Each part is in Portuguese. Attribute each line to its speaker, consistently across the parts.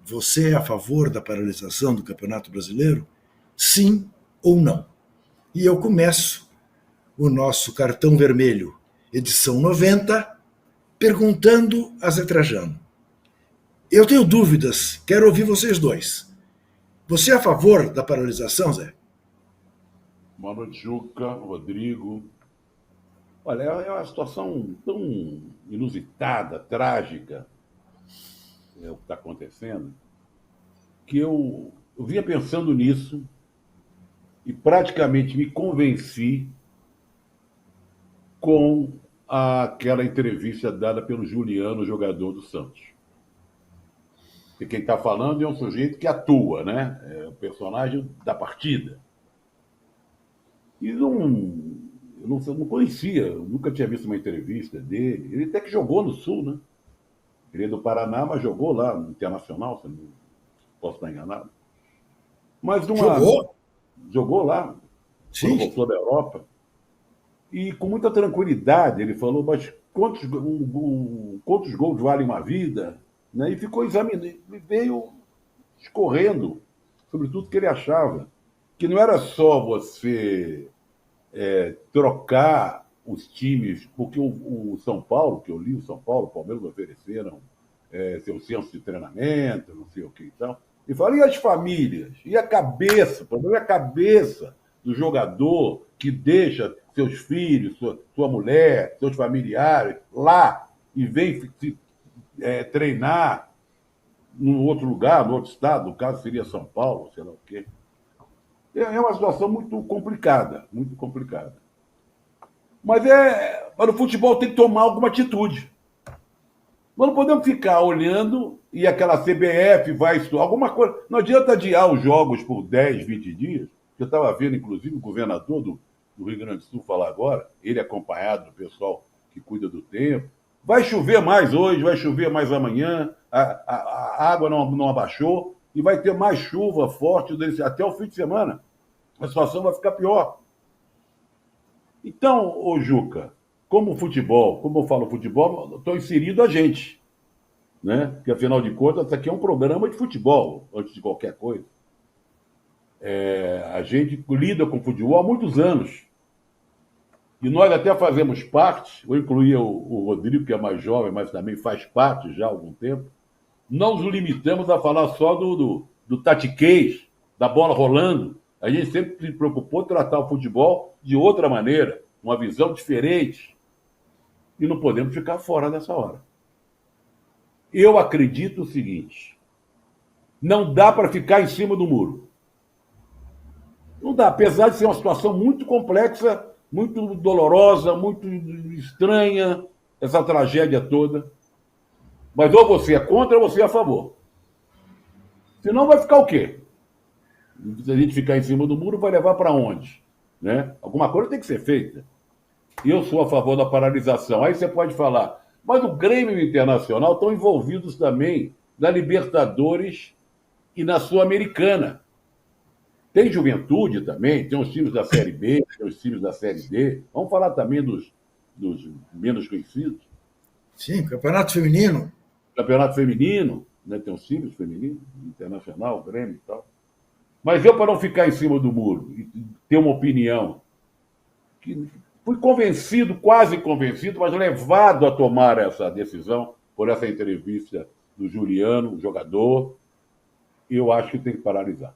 Speaker 1: você é a favor da paralisação do Campeonato Brasileiro? Sim ou não? E eu começo o nosso cartão vermelho, edição 90, perguntando a Zé Trajano. Eu tenho dúvidas, quero ouvir vocês dois. Você é a favor da paralisação, Zé?
Speaker 2: Boa noite, Juca, Rodrigo. Olha, é uma situação tão inusitada, trágica, o que está acontecendo, que eu vinha pensando nisso e praticamente me convenci com aquela entrevista dada pelo Juliano, jogador do Santos. E quem está falando é um sujeito que atua, né? É o personagem da partida. E eu não conhecia, eu nunca tinha visto uma entrevista dele. Ele até que jogou no Sul, né? Ele é do Paraná, mas jogou lá no Internacional, se não posso estar enganado. Mas jogou lá, quando voltou da Europa. E com muita tranquilidade ele falou, mas quantos gols vale uma vida? Né? E ficou examinando, e veio escorrendo sobre tudo que ele achava. Que não era só você trocar os times, porque o São Paulo, que eu li, o São Paulo, o Palmeiras ofereceram seu centro de treinamento, não sei o que e tal. E fala, e as famílias? E a cabeça? O problema é a cabeça do jogador que deixa seus filhos, sua mulher, seus familiares lá e vem treinar num outro lugar, no outro estado, no caso seria São Paulo, sei lá o quê. É uma situação muito complicada, muito complicada. Mas para o futebol tem que tomar alguma atitude. Nós não podemos ficar olhando e aquela CBF vai estudar alguma coisa. Não adianta adiar os jogos por 10, 20 dias. Eu estava vendo, inclusive, o governador do Rio Grande do Sul falar agora, ele acompanhado do pessoal que cuida do tempo. Vai chover mais hoje, vai chover mais amanhã, a água não abaixou e vai ter mais chuva forte até o fim de semana. A situação vai ficar pior. Então, ô Juca, como eu falo futebol, estou inserido a gente. Né? Porque, afinal de contas, isso aqui é um programa de futebol, antes de qualquer coisa. A gente lida com futebol há muitos anos. E nós até fazemos parte, eu incluía o Rodrigo, que é mais jovem, mas também faz parte já há algum tempo, não nos limitamos a falar só do tatiquês, da bola rolando. A gente sempre se preocupou em tratar o futebol de outra maneira, uma visão diferente. E não podemos ficar fora dessa hora. Eu acredito o seguinte, não dá para ficar em cima do muro. Não dá, apesar de ser uma situação muito complexa, muito dolorosa, muito estranha, essa tragédia toda. Mas ou você é contra ou você é a favor. Senão vai ficar o quê? Se a gente ficar em cima do muro, vai levar para onde? Né? Alguma coisa tem que ser feita. Eu sou a favor da paralisação. Aí você pode falar, mas o Grêmio e o Internacional estão envolvidos também na Libertadores e na Sul-Americana. Tem Juventude também, tem os times da Série B, tem os times da Série D. Vamos falar também dos menos conhecidos.
Speaker 1: Sim, Campeonato Feminino.
Speaker 2: Campeonato Feminino, né? Tem os times femininos, Internacional, Grêmio e tal. Mas eu, para não ficar em cima do muro e ter uma opinião, que fui convencido, quase convencido, mas levado a tomar essa decisão por essa entrevista do Juliano, o jogador, eu acho que tem que paralisar.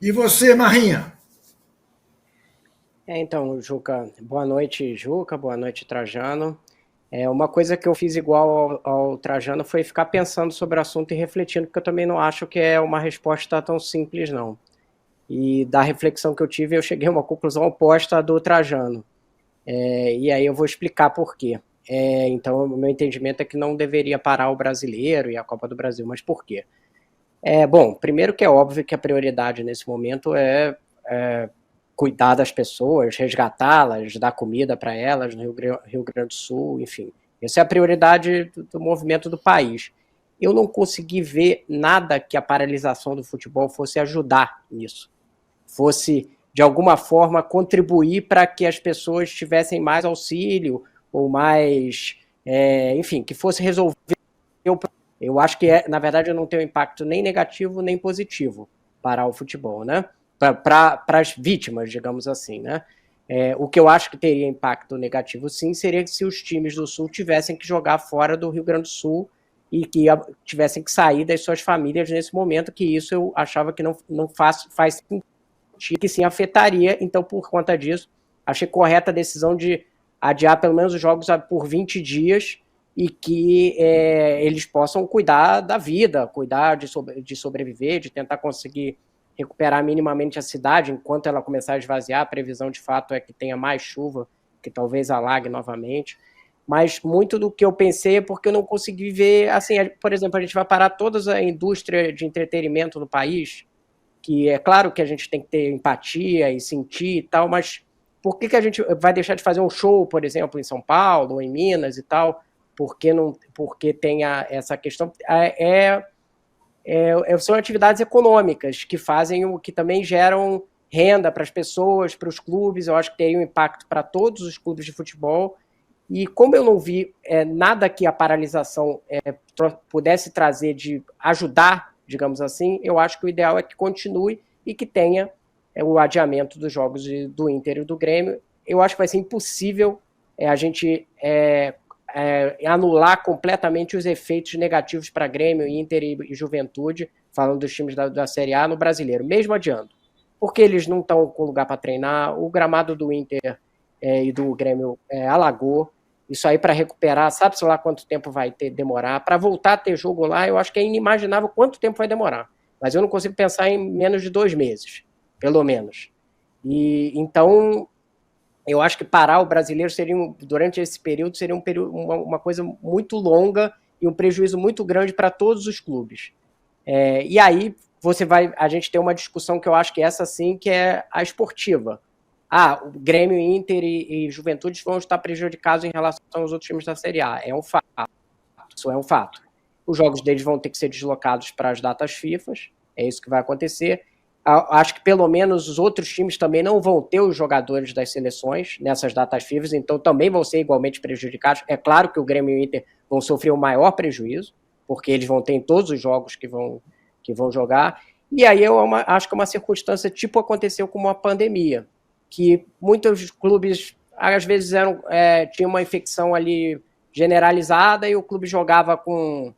Speaker 1: E você, Marrinha?
Speaker 3: Então, Juca, boa noite, Juca, boa noite, Trajano. Uma coisa que eu fiz igual ao Trajano foi ficar pensando sobre o assunto e refletindo, porque eu também não acho que é uma resposta tão simples, não. E da reflexão que eu tive, eu cheguei a uma conclusão oposta à do Trajano. E aí eu vou explicar por quê. Então, o meu entendimento é que não deveria parar o Brasileiro e a Copa do Brasil, mas por quê? Bom, primeiro que é óbvio que a prioridade nesse momento é cuidar das pessoas, resgatá-las, dar comida para elas no Rio Grande do Sul, enfim. Essa é a prioridade do movimento do país. Eu não consegui ver nada que a paralisação do futebol fosse ajudar nisso, fosse, de alguma forma, contribuir para que as pessoas tivessem mais auxílio ou mais, enfim, que fosse resolver o problema Eu acho que, na verdade, não tem um impacto nem negativo nem positivo para o futebol, né? Para as vítimas, digamos assim, né? O que eu acho que teria impacto negativo, sim, seria se os times do Sul tivessem que jogar fora do Rio Grande do Sul e que tivessem que sair das suas famílias nesse momento, que isso eu achava que não faz sentido, que sim afetaria. Então, por conta disso, achei correta a decisão de adiar pelo menos os jogos por 20 dias e que eles possam cuidar da vida, cuidar de sobreviver, de tentar conseguir recuperar minimamente a cidade enquanto ela começar a esvaziar. A previsão de fato é que tenha mais chuva, que talvez alague novamente. Mas muito do que eu pensei é porque eu não consegui ver, assim, por exemplo, a gente vai parar toda a indústria de entretenimento no país, que é claro que a gente tem que ter empatia e sentir e tal, mas por que a gente vai deixar de fazer um show, por exemplo, em São Paulo ou em Minas e tal, porque tem essa questão? São atividades econômicas que fazem que também geram renda para as pessoas, para os clubes. Eu acho que teria um impacto para todos os clubes de futebol. E como eu não vi nada que a paralisação pudesse trazer de ajudar, digamos assim, eu acho que o ideal é que continue e que tenha o adiamento dos jogos do Inter e do Grêmio. Eu acho que vai ser impossível a gente anular completamente os efeitos negativos para Grêmio, Inter e Juventude, falando dos times da Série A no Brasileiro, mesmo adiando. Porque eles não estão com lugar para treinar, o gramado do Inter e do Grêmio alagou. Isso aí para recuperar, sabe-se lá quanto tempo vai demorar. Para voltar a ter jogo lá, eu acho que é inimaginável quanto tempo vai demorar. Mas eu não consigo pensar em menos de 2 meses, pelo menos. E então, eu acho que parar o Brasileiro durante esse período seria uma coisa muito longa e um prejuízo muito grande para todos os clubes. E aí a gente tem uma discussão que eu acho que essa sim, que é a esportiva. O Grêmio, Inter e Juventude vão estar prejudicados em relação aos outros times da Série A. É um fato. Isso é um fato. Os jogos deles vão ter que ser deslocados para as datas FIFA. É isso que vai acontecer. Acho que pelo menos os outros times também não vão ter os jogadores das seleções nessas datas FIFA, então também vão ser igualmente prejudicados. É claro que o Grêmio e o Inter vão sofrer o maior prejuízo, porque eles vão ter em todos os jogos que vão jogar. E aí acho que é uma circunstância tipo aconteceu com uma pandemia, que muitos clubes, às vezes, tinham uma infecção ali generalizada e o clube jogava com,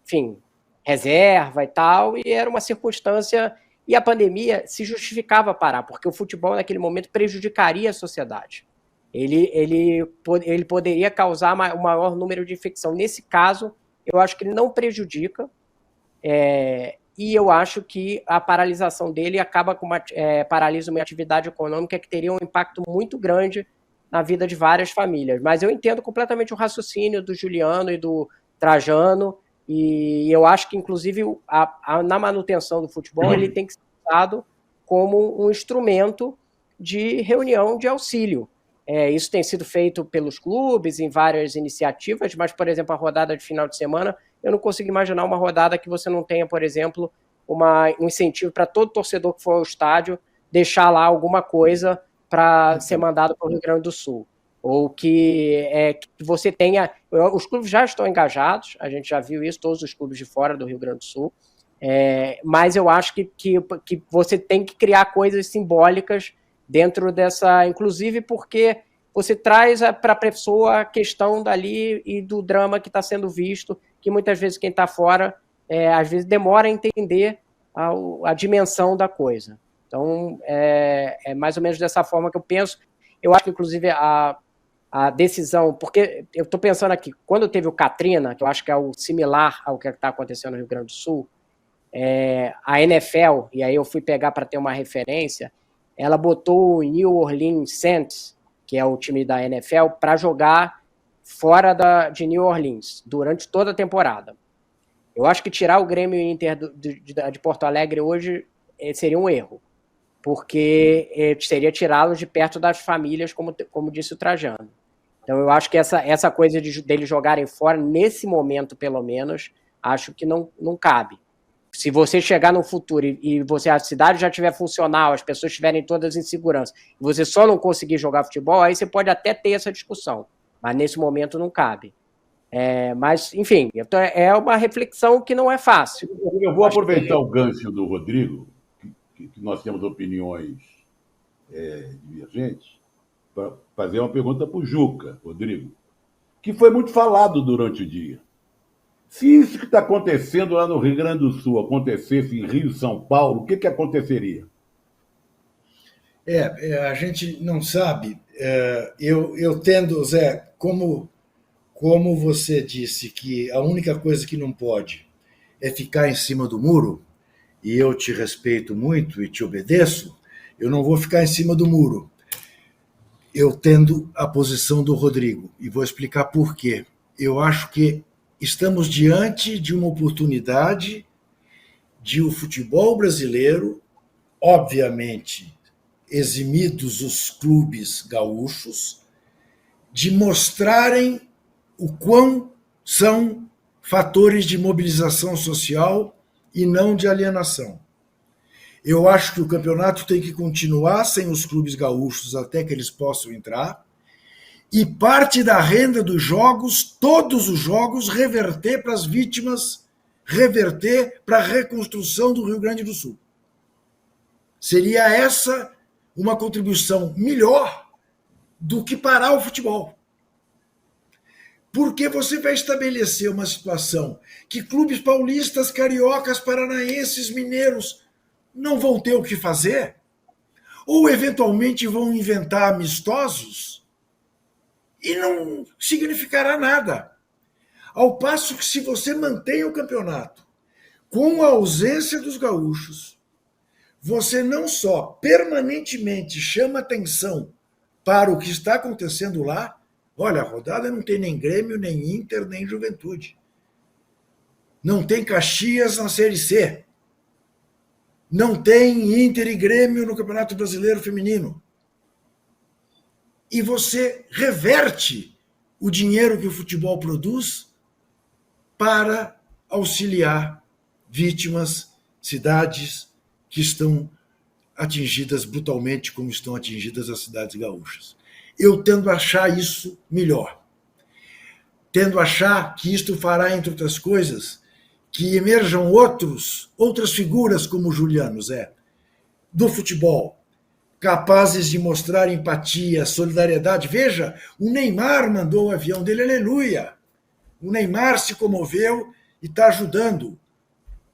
Speaker 3: enfim, reserva e tal, e era uma circunstância, e a pandemia se justificava parar, porque o futebol, naquele momento, prejudicaria a sociedade. Ele poderia causar o maior número de infecção. Nesse caso, eu acho que ele não prejudica, e eu acho que a paralisação dele paralisa uma atividade econômica que teria um impacto muito grande na vida de várias famílias. Mas eu entendo completamente o raciocínio do Juliano e do Trajano, e eu acho que, inclusive, na manutenção do futebol, ele tem que ser usado como um instrumento de reunião de auxílio. Isso tem sido feito pelos clubes em várias iniciativas, mas, por exemplo, a rodada de final de semana, eu não consigo imaginar uma rodada que você não tenha, por exemplo, um incentivo para todo torcedor que for ao estádio deixar lá alguma coisa para ser mandado para o Rio Grande do Sul. Ou que você tenha... Os clubes já estão engajados, a gente já viu isso, todos os clubes de fora do Rio Grande do Sul, mas eu acho que você tem que criar coisas simbólicas dentro dessa... Inclusive porque você traz para a pessoa a questão dali e do drama que está sendo visto, que muitas vezes quem está fora, às vezes demora a entender a dimensão da coisa. Então, é mais ou menos dessa forma que eu penso. Eu acho que, inclusive, a decisão... Porque eu estou pensando aqui, quando teve o Katrina, que eu acho que é o similar ao que está acontecendo no Rio Grande do Sul, a NFL, e aí eu fui pegar para ter uma referência, ela botou o New Orleans Saints, que é o time da NFL, para jogar fora de New Orleans, durante toda a temporada. Eu acho que tirar o Grêmio e o Inter de Porto Alegre hoje seria um erro, porque seria tirá-los de perto das famílias, como disse o Trajano. Então eu acho que essa coisa deles jogarem fora, nesse momento pelo menos, acho que não cabe. Se você chegar no futuro e a cidade já estiver funcional, as pessoas estiverem todas em segurança, e você só não conseguir jogar futebol, aí você pode até ter essa discussão, mas nesse momento não cabe. Mas, enfim, é uma reflexão que não é fácil.
Speaker 2: Eu vou aproveitar o gancho do Rodrigo, que nós temos opiniões divergentes, para fazer uma pergunta para o Juca, Rodrigo, que foi muito falado durante o dia. Se isso que está acontecendo lá no Rio Grande do Sul acontecesse em Rio e São Paulo, o que aconteceria?
Speaker 1: A gente não sabe. Eu tendo, Zé, como você disse que a única coisa que não pode é ficar em cima do muro, e eu te respeito muito e te obedeço, eu não vou ficar em cima do muro. Eu tendo a posição do Rodrigo, e vou explicar por quê. Eu acho que estamos diante de uma oportunidade de o futebol brasileiro, obviamente, eximidos os clubes gaúchos, de mostrarem o quão são fatores de mobilização social e não de alienação. Eu acho que o campeonato tem que continuar sem os clubes gaúchos até que eles possam entrar, e parte da renda dos jogos, todos os jogos, reverter para as vítimas, reverter para a reconstrução do Rio Grande do Sul. Seria essa uma contribuição melhor do que parar o futebol. Porque você vai estabelecer uma situação que clubes paulistas, cariocas, paranaenses, mineiros não vão ter o que fazer, ou eventualmente vão inventar amistosos e não significará nada. Ao passo que, se você mantém o campeonato com a ausência dos gaúchos, você não só permanentemente chama atenção para o que está acontecendo lá. Olha, a rodada não tem nem Grêmio, nem Inter, nem Juventude. Não tem Caxias na Série C. Não tem Inter e Grêmio no Campeonato Brasileiro Feminino. E você reverte o dinheiro que o futebol produz para auxiliar vítimas, cidades que estão atingidas brutalmente, como estão atingidas as cidades gaúchas. Eu tendo a achar isso melhor. Tendo a achar que isto fará, entre outras coisas, que emerjam outras figuras como o Juliano, Zé, do futebol, capazes de mostrar empatia, solidariedade. Veja, o Neymar mandou o avião dele, aleluia. O Neymar se comoveu e está ajudando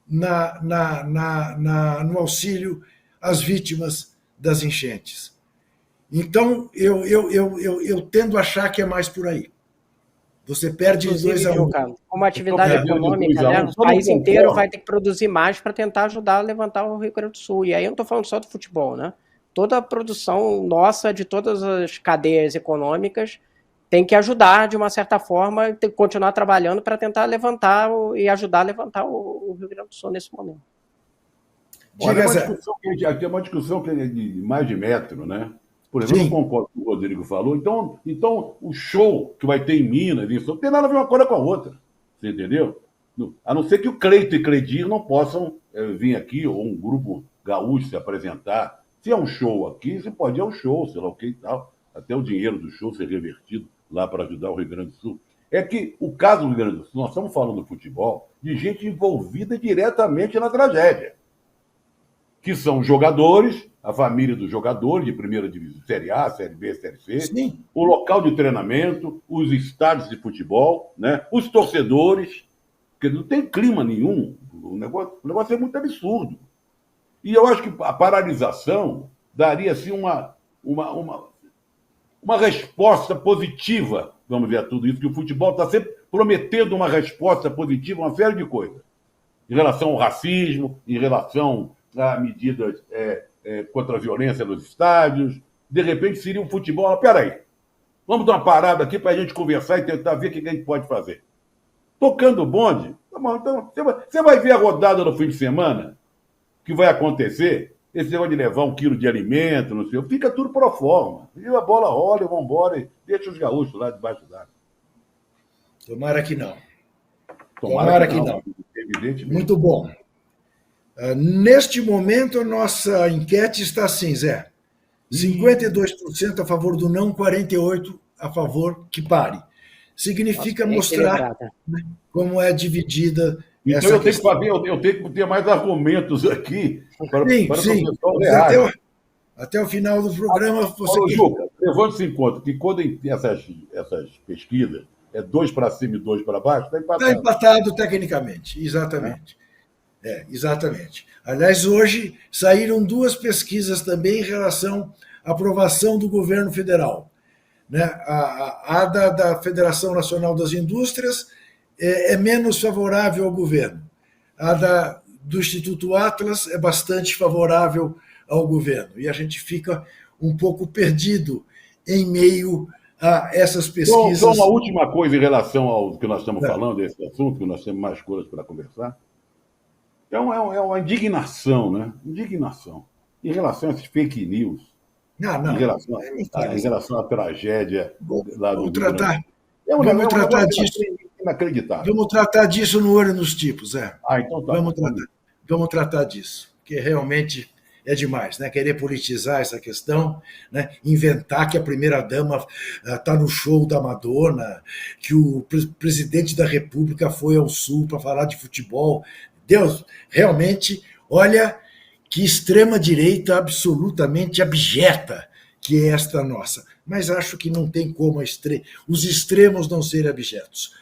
Speaker 1: no auxílio às vítimas das enchentes. Então, eu tendo a achar que é mais por aí. Você perde 2-1.
Speaker 3: Como atividade econômica, né, o país inteiro vai ter que produzir mais para tentar ajudar a levantar o Rio Grande do Sul. E aí eu não estou falando só do futebol, né? Toda a produção nossa, de todas as cadeias econômicas, tem que ajudar, de uma certa forma, tem que continuar trabalhando para tentar levantar e ajudar a levantar o Rio Grande do Sul nesse momento.
Speaker 2: Aqui é uma discussão que é de mais de metro, né? Por exemplo, eu concordo com o que o Rodrigo falou. Então, o show que vai ter em Minas, isso não tem nada a ver uma coisa com a outra. Você entendeu? A não ser que o Cleito e Cledir não possam vir aqui, ou um grupo gaúcho se apresentar. Se é um show aqui, você pode ir ao show, sei lá o que e tal. Até o dinheiro do show ser revertido lá para ajudar o Rio Grande do Sul. É que o caso do Rio Grande do Sul, nós estamos falando do futebol, de gente envolvida diretamente na tragédia. Que são jogadores, a família dos jogadores de primeira divisão, Série A, Série B, Série C, sim, o local de treinamento, os estádios de futebol, né, os torcedores, porque não tem clima nenhum, o negócio é muito absurdo. E eu acho que a paralisação daria assim, uma resposta positiva, vamos ver, a tudo isso, que o futebol está sempre prometendo uma resposta positiva, uma série de coisas, em relação ao racismo, em relação a medidas contra a violência nos estádios. De repente seria um futebol. Peraí, vamos dar uma parada aqui para a gente conversar e tentar ver o que a gente pode fazer. Tocando o bonde, então, você vai ver a rodada no fim de semana, que vai acontecer, esse negócio de levar 1 quilo de alimento, não sei, fica tudo pro forma. E a bola rola e vão embora e deixa os gaúchos lá debaixo d'água.
Speaker 1: Tomara que não. Tomara que não. Evidentemente. Muito bom. Neste momento, a nossa enquete está assim, Zé. 52% a favor do não, 48% a favor que pare. significa
Speaker 3: Nossa, bem
Speaker 1: mostrar,
Speaker 3: equilibrada.
Speaker 1: né, como é dividida
Speaker 2: Então
Speaker 1: essa
Speaker 2: eu tenho que
Speaker 1: questão.
Speaker 2: saber, eu tenho que ter mais argumentos aqui
Speaker 1: Sim,
Speaker 2: para que o
Speaker 1: sim.
Speaker 2: pessoal
Speaker 1: Mas
Speaker 2: reaja.
Speaker 1: até o final do programa, você
Speaker 2: Ô,
Speaker 1: que.
Speaker 2: Juca, levando-se em conta que quando tem essas pesquisas é 2 para cima e 2 para baixo, está
Speaker 1: Está
Speaker 2: empatado.
Speaker 1: empatado tecnicamente,
Speaker 2: Né?
Speaker 1: exatamente. Exatamente. Aliás, hoje saíram duas pesquisas também em relação à aprovação do governo federal. Né? A da Federação Nacional das Indústrias é menos favorável ao governo. Do Instituto Atlas é bastante favorável ao governo. E a gente fica um pouco perdido em meio a essas
Speaker 2: Só uma
Speaker 1: pesquisas.
Speaker 2: última coisa em relação ao que nós estamos
Speaker 1: É.
Speaker 2: falando, esse assunto, que nós temos mais coisas para conversar. É uma indignação, né? Indignação. Em relação a esses fake news,
Speaker 1: Não,
Speaker 2: em
Speaker 1: não.
Speaker 2: relação, em relação à tragédia lá do
Speaker 1: Vamos
Speaker 2: Rio Grande.
Speaker 1: tratar,
Speaker 2: É
Speaker 1: vamos
Speaker 2: um
Speaker 1: tratar
Speaker 2: negócio
Speaker 1: disso.
Speaker 2: inacreditável.
Speaker 1: Vamos tratar disso no olho nos tipos,
Speaker 2: Ah, então tá bom.
Speaker 1: Vamos tratar disso, porque realmente é demais, né? Querer politizar essa questão, né? Inventar que a primeira-dama está no show da Madonna, que o presidente da República foi ao Sul para falar de futebol. Deus, realmente, olha que extrema-direita absolutamente abjeta que é esta nossa. Mas acho que não tem como os extremos não serem abjetos.